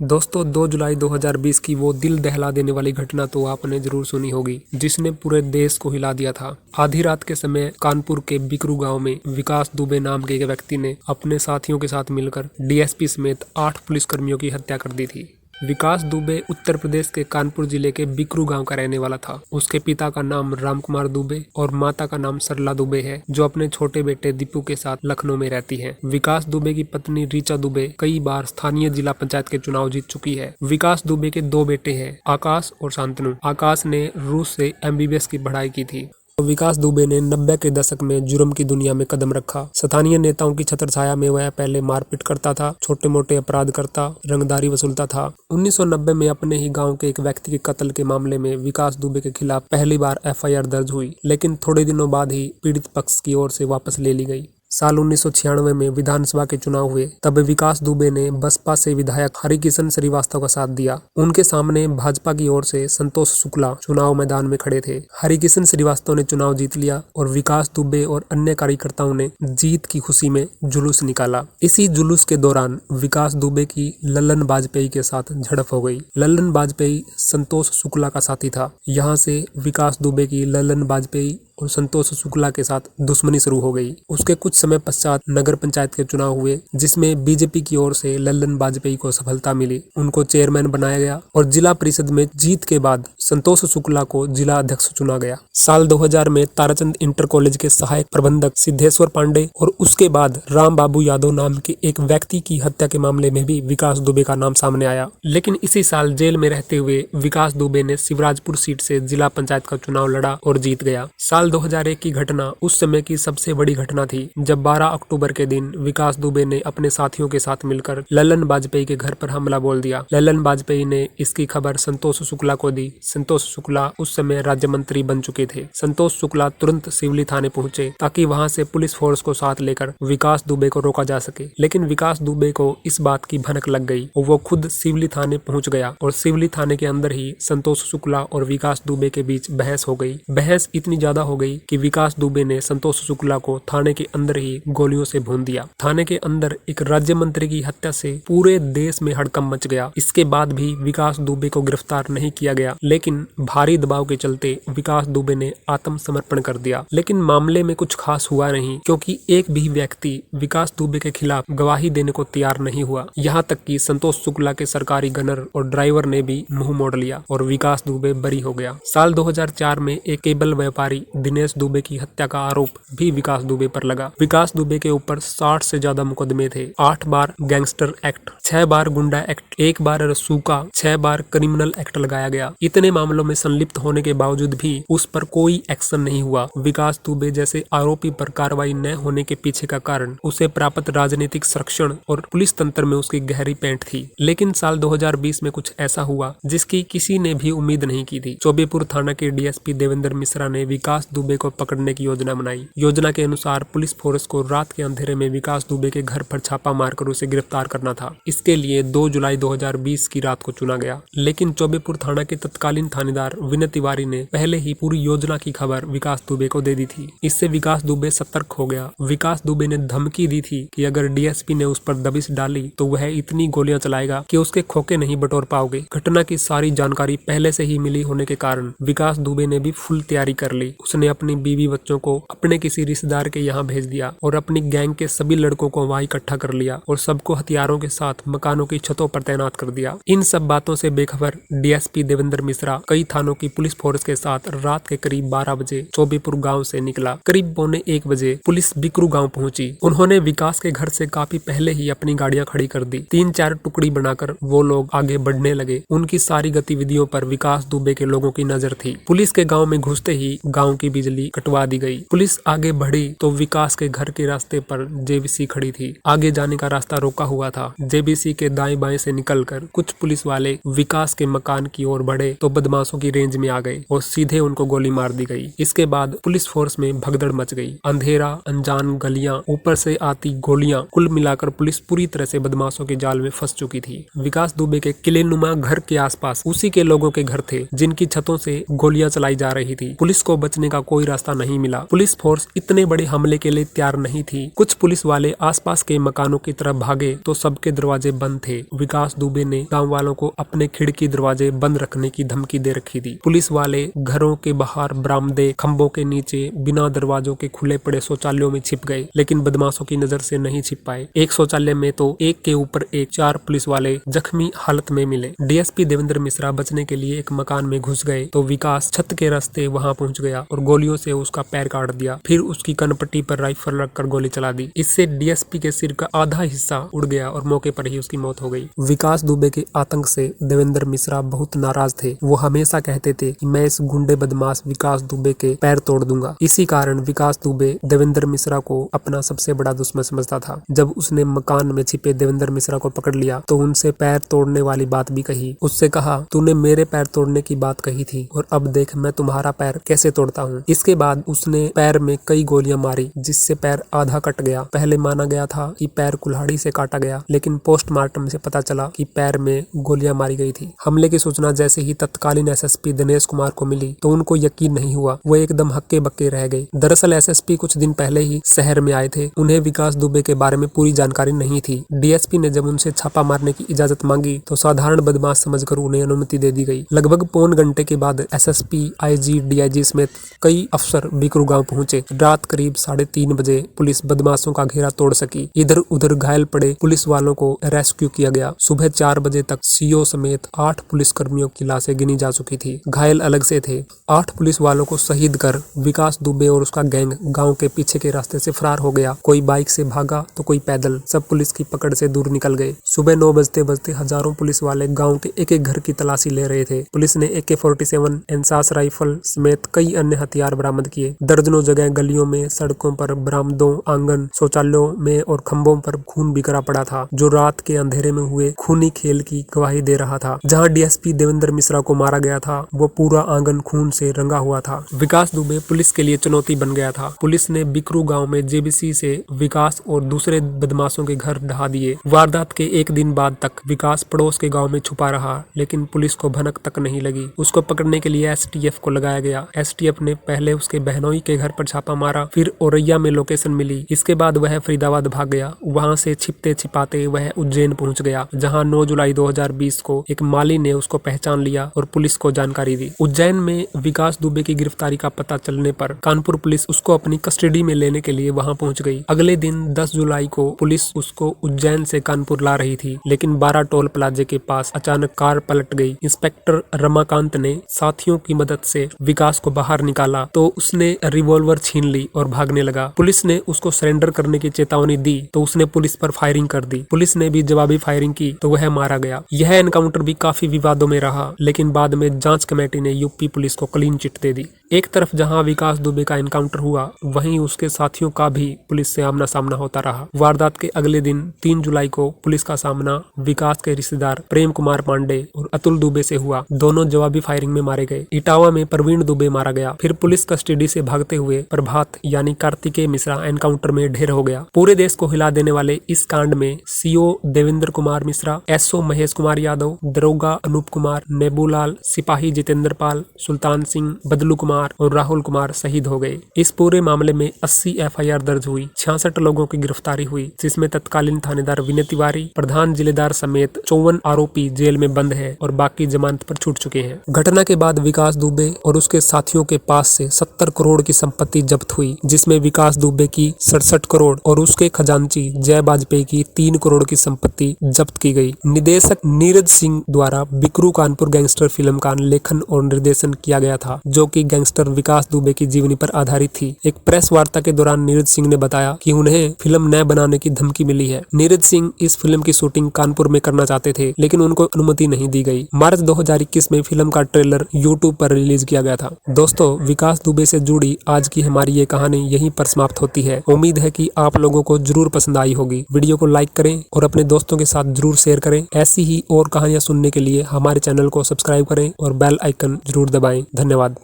दोस्तों 2 जुलाई 2020 की वो दिल दहला देने वाली घटना तो आपने जरूर सुनी होगी, जिसने पूरे देश को हिला दिया था। आधी रात के समय कानपुर के बिकरू गांव में विकास दुबे नाम के एक व्यक्ति ने अपने साथियों के साथ मिलकर डीएसपी समेत 8 पुलिसकर्मियों की हत्या कर दी थी। विकास दुबे उत्तर प्रदेश के कानपुर जिले के बिकरू गांव का रहने वाला था। उसके पिता का नाम रामकुमार दुबे और माता का नाम सरला दुबे है, जो अपने छोटे बेटे दीपू के साथ लखनऊ में रहती हैं। विकास दुबे की पत्नी ऋचा दुबे कई बार स्थानीय जिला पंचायत के चुनाव जीत चुकी है। विकास दुबे के 2 बेटे हैं, आकाश और शांतनु। आकाश ने रूस से एमबीबीएस की पढ़ाई की थी। विकास दुबे ने 90 के दशक में जुर्म की दुनिया में कदम रखा। स्थानीय नेताओं की छत्रछाया में वह पहले मारपीट करता था, छोटे मोटे अपराध करता, रंगदारी वसूलता था। 1990 में अपने ही गांव के एक व्यक्ति के कत्ल के मामले में विकास दुबे के खिलाफ पहली बार एफआईआर दर्ज हुई, लेकिन थोड़े दिनों बाद ही पीड़ित पक्ष की ओर से वापस ले ली गई। साल 1996 में विधानसभा के चुनाव हुए, तब विकास दुबे ने बसपा से विधायक हरिकिशन श्रीवास्तव का साथ दिया। उनके सामने भाजपा की ओर से संतोष शुक्ला चुनाव मैदान में खड़े थे। हरिकिशन श्रीवास्तव ने चुनाव जीत लिया और विकास दुबे और अन्य कार्यकर्ताओं ने जीत की खुशी में जुलूस निकाला। इसी जुलूस के दौरान विकास दुबे की लल्लन वाजपेयी के साथ झड़प हो गई। लल्लन वाजपेयी संतोष शुक्ला का साथी था। यहाँ से विकास दुबे की लल्लन वाजपेयी और संतोष शुक्ला के साथ दुश्मनी शुरू हो गई। उसके कुछ समय पश्चात नगर पंचायत के चुनाव हुए, जिसमें बीजेपी की ओर से लल्लन वाजपेयी को सफलता मिली। उनको चेयरमैन बनाया गया और जिला परिषद में जीत के बाद संतोष शुक्ला को जिला अध्यक्ष चुना गया। साल 2000 में ताराचंद इंटर कॉलेज के सहायक प्रबंधक सिद्धेश्वर पांडे और उसके बाद राम बाबू यादव नाम के एक व्यक्ति की हत्या के मामले में भी विकास दुबे का नाम सामने आया। लेकिन इसी साल जेल में रहते हुए विकास दुबे ने शिवराजपुर सीट से जिला पंचायत का चुनाव लड़ा और जीत गया। साल 2001 की घटना उस समय की सबसे बड़ी घटना थी, जब 12 अक्टूबर के दिन विकास दुबे ने अपने साथियों के साथ मिलकर लल्लन वाजपेयी के घर पर हमला बोल दिया। लल्लन वाजपेयी ने इसकी खबर संतोष शुक्ला को दी। संतोष शुक्ला उस समय राज्य मंत्री बन चुके थे। संतोष शुक्ला तुरंत सिवली थाने पहुंचे ताकि वहां से पुलिस फोर्स को साथ लेकर विकास दुबे को रोका जा सके। लेकिन विकास दुबे को इस बात की भनक लग गई और वो खुद सिवली थाने पहुंच गया और सिवली थाने के अंदर ही संतोष शुक्ला और विकास दुबे के बीच बहस हो गई। बहस इतनी ज्यादा हो गई कि विकास दुबे ने संतोष शुक्ला को थाने के अंदर ही गोलियों से भून दिया। थाने के अंदर एक राज्य मंत्री की हत्या से पूरे देश में हड़कंप मच गया। इसके बाद भी विकास दुबे को गिरफ्तार नहीं किया गया, लेकिन भारी दबाव के चलते विकास दुबे ने आत्मसमर्पण कर दिया। लेकिन मामले में कुछ खास हुआ नहीं, क्योंकि एक भी व्यक्ति विकास दुबे के खिलाफ गवाही देने को तैयार नहीं हुआ। यहाँ तक कि संतोष शुक्ला के सरकारी गनर और ड्राइवर ने भी मुंह मोड़ लिया और विकास दुबे बरी हो गया। साल 2004 में एक केबल व्यापारी दिनेश दुबे की हत्या का आरोप भी विकास दुबे पर लगा। विकास दुबे के ऊपर 60 से ज्यादा मुकदमे थे। 8 बार गैंगस्टर एक्ट, 6 बार गुंडा एक्ट, 1 बार रसूका, 6 बार क्रिमिनल एक्ट लगाया गया। इतने मामलों में संलिप्त होने के बावजूद भी उस पर कोई एक्शन नहीं हुआ। विकास दुबे जैसे आरोपी पर कार्रवाई न होने के पीछे का कारण उसे प्राप्त राजनीतिक संरक्षण और पुलिस तंत्र में उसकी गहरी पैंठ थी। लेकिन साल 2020 में कुछ ऐसा हुआ जिसकी किसी ने भी उम्मीद नहीं की थी। चौबेपुर थाना के डीएसपी देवेंद्र मिश्रा ने विकास दुबे को पकड़ने की योजना बनाई। योजना के अनुसार पुलिस फोर्स को रात के अंधेरे में विकास दुबे के घर पर छापा मारकर उसे गिरफ्तार करना था। इसके लिए 2 जुलाई 2020 की रात को चुना गया। लेकिन चौबेपुर थाना के तत्कालीन थानेदार विनय तिवारी ने पहले ही पूरी योजना की खबर विकास दुबे को दे दी थी। इससे विकास दुबे सतर्क हो गया। विकास दुबे ने धमकी दी थी कि अगर डीएसपी ने उस पर दबिश डाली तो वह इतनी गोलियां चलाएगा कि उसके खोखे नहीं बटोर पाओगे। घटना की सारी जानकारी पहले से ही मिली होने के कारण विकास दुबे ने भी फुल तैयारी कर ली। उसने अपनी बीवी बच्चों को अपने किसी रिश्तेदार के यहाँ भेज दिया और अपनी गैंग के सभी लड़कों को वहां इकट्ठा कर लिया और सबको हथियारों के साथ मकानों की छतों पर तैनात कर दिया। इन सब बातों से बेखबर डीएसपी देवेंद्र मिश्रा कई थानों की पुलिस फोर्स के साथ रात के करीब 12 बजे चौबेपुर गांव से निकला। करीब 12:45 बजे पुलिस बिकरू गांव पहुंची। उन्होंने विकास के घर से काफी पहले ही अपनी गाड़ियां खड़ी कर दी। 3-4 टुकड़ी बनाकर वो लोग आगे बढ़ने लगे। उनकी सारी गतिविधियों पर विकास दुबे के लोगों की नजर थी। पुलिस के गांव में घुसते ही गांव की बिजली कटवा दी गई। पुलिस आगे बढ़ी तो विकास के घर के रास्ते पर जेबीसी खड़ी थी। आगे जाने का रास्ता रोका हुआ था। जेबीसी के दाएं बाएं से निकलकर कुछ पुलिस वाले विकास के मकान की ओर बढ़े तो बदमाशों की रेंज में आ गए और सीधे उनको गोली मार दी गई। इसके बाद पुलिस फोर्स में भगदड़ मच गई। अंधेरा, अनजान गलियां, ऊपर से आती गोलियां, कुल मिलाकर पुलिस पूरी तरह से बदमाशों के जाल में फंस चुकी थी। विकास दुबे के किलेनुमा घर के आसपास उसी के लोगों के घर थे जिनकी छतों से गोलियां चलाई जा रही थी। पुलिस को बचने का कोई रास्ता नहीं मिला। पुलिस फोर्स इतने बड़े हमले के लिए तैयार नहीं थी। कुछ पुलिस वाले आसपास के मकानों की तरफ भागे तो सबके दरवाजे बंद थे। विकास दुबे ने गांव वालों को अपने खिड़की दरवाजे बंद रखने की धमकी दे रखी थी। पुलिस वाले घरों के बाहर, बरामदे, खंभों के नीचे, बिना दरवाजों के खुले पड़े शौचालयों में छिप गए, लेकिन बदमाशों की नजर से नहीं छिप पाए। एक शौचालय में तो एक के ऊपर एक 4 पुलिस वाले जख्मी हालत में मिले। डीएसपी देवेंद्र मिश्रा बचने के लिए एक मकान में घुस गए तो विकास छत के रास्ते वहां पहुंच गया और गोलियों से उसका पैर काट दिया। फिर उसकी कनपट्टी पर राइफल रखकर गोली चला दी। इससे डीएसपी के सिर का आधा हिस्सा उड़ गया और मौके पर ही उसकी मौत हो गई। विकास दुबे के आतंक से देवेंद्र मिश्रा बहुत नाराज थे। वो हमेशा कहते थे कि मैं इस गुंडे बदमाश विकास दुबे के पैर तोड़ दूंगा। इसी कारण विकास दुबे देवेंद्र मिश्रा को अपना सबसे बड़ा दुश्मन समझता था। जब उसने मकान में छिपे देवेंद्र मिश्रा को पकड़ लिया तो उनसे पैर तोड़ने वाली बात भी कही। उससे कहा, तूने मेरे पैर तोड़ने की बात कही थी और अब देख मैं तुम्हारा पैर कैसे तोड़ता हूँ। इसके बाद उसने पैर में कई गोलियां मारी जिससे पैर आधा कट गया। पहले माना गया था कि पैर कुल्हाड़ी से काटा गया, लेकिन पोस्टमार्टम से पता चला कि पैर में गोलियां मारी गई थी। हमले की सूचना जैसे ही तत्कालीन एसएसपी दिनेश कुमार को मिली तो उनको यकीन नहीं हुआ। वो एकदम हक्के बक्के रह गए। दरअसल एसएसपी कुछ दिन पहले ही शहर में आए थे। उन्हें विकास दुबे के बारे में पूरी जानकारी नहीं थी। डीएसपी ने जब उनसे छापा मारने की इजाजत मांगी तो साधारण बदमाश समझकर उन्हें अनुमति दे दी गई। लगभग पौन घंटे के बाद एसएसपी, आईजी, डीआईजी समेत कई अफसर बिकरू गांव पहुंचे। रात करीब 3:30 बजे पुलिस बदमाशों का घेरा तोड़ सकी। इधर उधर घायल पड़े पुलिस वालों को रेस्क्यू किया गया। सुबह 4 बजे तक सीओ समेत 8 पुलिस कर्मियों की लाशें गिनी जा चुकी थी। घायल अलग से थे। 8 पुलिस वालों को शहीद कर विकास दुबे और उसका गैंग गांव के पीछे के रास्ते से फरार हो गया। कोई बाइक से भागा तो कोई पैदल। सब पुलिस की पकड़ से दूर निकल गए। सुबह 9 बजते बजते हजारों पुलिस वाले गांव के एक एक घर की तलाशी ले रहे थे। पुलिस ने AK-47, एनसास राइफल समेत कई अन्य हथियार बरामद किए। दर्जनों जगह गलियों में, सड़कों पर, बरामदों, आंगन, शौचालयों में और खंभों पर खून बिखरा पड़ा था, जो रात के अंधेरे में हुए खूनी खेल की गवाही दे रहा था। जहां डीएसपी देवेंद्र मिश्रा को मारा गया था वो पूरा आंगन खून से रंगा हुआ था। विकास दुबे पुलिस के लिए चुनौती बन गया था। पुलिस ने बिकरू गांव में जेबीसी से विकास और दूसरे बदमाशों के घर ढहा दिए। वारदात के एक दिन बाद तक विकास पड़ोस के गांव में छुपा रहा, लेकिन पुलिस को भनक तक नहीं लगी। उसको पकड़ने के लिए एसटीएफ को लगाया गया। एसटीएफ ने पहले उसके बहनोई के घर पर छापा मारा, फिर औरैया में लोकेशन मिली। इसके बाद वह फरीदाबाद भाग गया। वहां से छिपते छिपाते वह उज्जैन पहुंच गया, जहां 9 जुलाई 2020 को एक माली ने उसको पहचान लिया और पुलिस को जानकारी दी। उज्जैन में विकास दुबे की गिरफ्तारी का पता चलने पर कानपुर पुलिस उसको अपनी कस्टडी में लेने के लिए वहां पहुंच गई। अगले दिन 10 जुलाई को पुलिस उसको उज्जैन से कानपुर ला रही थी, लेकिन 12 टोल प्लाजे के पास अचानक कार पलट गई। इंस्पेक्टर रमाकांत ने साथियों की मदद से विकास को बाहर निकाला तो उसने रिवॉल्वर छीन ली और भागने लगा। पुलिस ने उसको सरेंडर करने की चेतावनी दी तो उसने पुलिस पर फायरिंग कर दी। पुलिस ने भी जवाबी फायरिंग की तो वह मारा गया। यह एनकाउंटर भी काफी विवादों में रहा, लेकिन बाद में जांच कमेटी ने यूपी पुलिस को क्लीन चिट दे दी। एक तरफ जहां विकास दुबे का एनकाउंटर हुआ, वहीं उसके साथियों का भी पुलिस से आमना सामना होता रहा। वारदात के अगले दिन 3 जुलाई को पुलिस का सामना विकास के रिश्तेदार प्रेम कुमार पांडे और अतुल दुबे से हुआ। दोनों जवाबी फायरिंग में मारे गए। इटावा में प्रवीण दुबे मारा गया। फिर पुलिस कस्टडी से भागते हुए प्रभात यानी कार्तिकेय मिश्रा एनकाउंटर में ढेर हो गया। पूरे देश को हिला देने वाले इस कांड में सीओ देवेंद्र कुमार मिश्रा, एसओ महेश कुमार यादव, दरोगा अनूप कुमार, नेबूलाल, सिपाही जितेंद्र पाल, सुल्तान सिंह, बदलू कुमार और राहुल कुमार शहीद हो गए। इस पूरे मामले में 80 FIR दर्ज हुई। 66 लोगों की गिरफ्तारी हुई, जिसमें तत्कालीन थानेदार विनय तिवारी, प्रधान जिलेदार समेत 54 आरोपी जेल में बंद है और बाकी जमानत पर छूट चुके हैं। घटना के बाद विकास दुबे और उसके साथियों के पास से 70 करोड़ की संपत्ति जब्त हुई, जिसमें विकास दुबे की 67 करोड़ और उसके खजांची जय वाजपेयी की 3 करोड़ की संपत्ति जब्त की गई। निदेशक नीरज सिंह द्वारा बिकरू कानपुर गैंगस्टर फिल्म का लेखन और निर्देशन किया गया था, जो कि गैंगस्टर विकास दुबे की जीवनी पर आधारित थी। एक प्रेस वार्ता के दौरान नीरज सिंह ने बताया कि उन्हें फिल्म न बनाने की धमकी मिली है। नीरज सिंह इस फिल्म की शूटिंग कानपुर में करना चाहते थे, लेकिन उनको अनुमति नहीं दी गई। मार्च 2021 में फिल्म का ट्रेलर यूट्यूब पर रिलीज किया गया था। दोस्तों, विकास दुबे से जुड़ी आज की हमारी ये कहानी यहीं पर समाप्त होती है। उम्मीद है कि आप लोगों को जरूर पसंद आई होगी। वीडियो को लाइक करें और अपने दोस्तों के साथ जरूर शेयर करें। ऐसी ही और कहानियां सुनने के लिए हमारे चैनल को सब्सक्राइब करें और बेल आइकन जरूर दबाएं। धन्यवाद।